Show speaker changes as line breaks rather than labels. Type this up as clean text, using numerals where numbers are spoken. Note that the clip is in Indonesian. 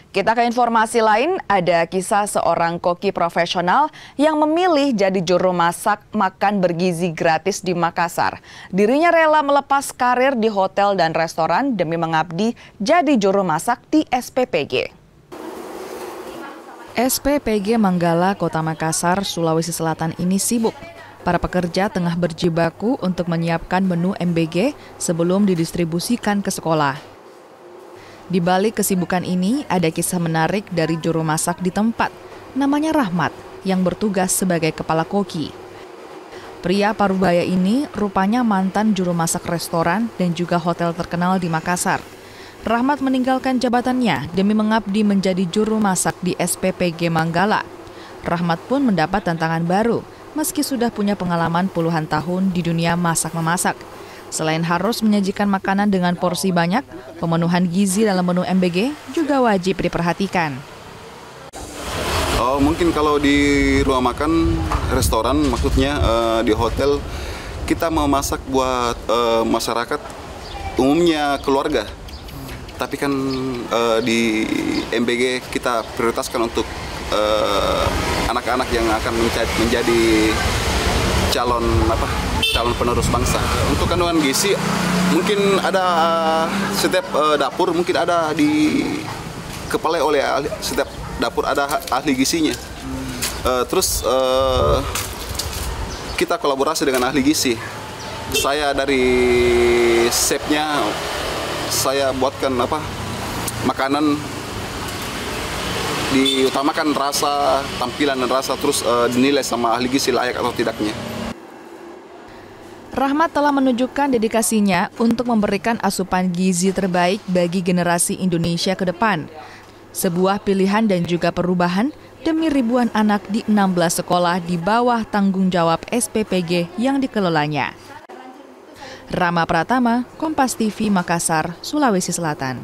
Kita ke informasi lain, ada kisah seorang koki profesional yang memilih jadi juru masak makan bergizi gratis di Makassar. Dirinya rela melepas karir di hotel dan restoran demi mengabdi jadi juru masak di SPPG. SPPG Manggala, Kota Makassar, Sulawesi Selatan ini sibuk. Para pekerja tengah berjibaku untuk menyiapkan menu MBG sebelum didistribusikan ke sekolah. Di balik kesibukan ini, ada kisah menarik dari juru masak di tempat, namanya Rahmat, yang bertugas sebagai kepala koki. Pria Parubaya ini rupanya mantan juru masak restoran dan juga hotel terkenal di Makassar. Rahmat meninggalkan jabatannya demi mengabdi menjadi juru masak di SPPG Manggala. Rahmat pun mendapat tantangan baru, meski sudah punya pengalaman puluhan tahun di dunia masak-memasak. Selain harus menyajikan makanan dengan porsi banyak, pemenuhan gizi dalam menu MBG juga wajib diperhatikan.
Mungkin kalau di ruang makan restoran, maksudnya di hotel, kita memasak buat masyarakat, umumnya keluarga. Tapi kan di MBG kita prioritaskan untuk anak-anak yang akan menjadi calon penerus bangsa. Untuk kandungan gizi mungkin ada setiap dapur mungkin ada di kepala oleh setiap dapur ada ahli gizinya. Terus kita kolaborasi dengan ahli gizi. Saya dari chefnya saya buatkan makanan, diutamakan rasa, tampilan dan rasa, terus dinilai sama ahli gizi layak atau tidaknya.
Rahmat telah menunjukkan dedikasinya untuk memberikan asupan gizi terbaik bagi generasi Indonesia ke depan. Sebuah pilihan dan juga perubahan demi ribuan anak di 16 sekolah di bawah tanggung jawab SPPG yang dikelolanya. Rama Pratama, Kompas TV, Makassar, Sulawesi Selatan.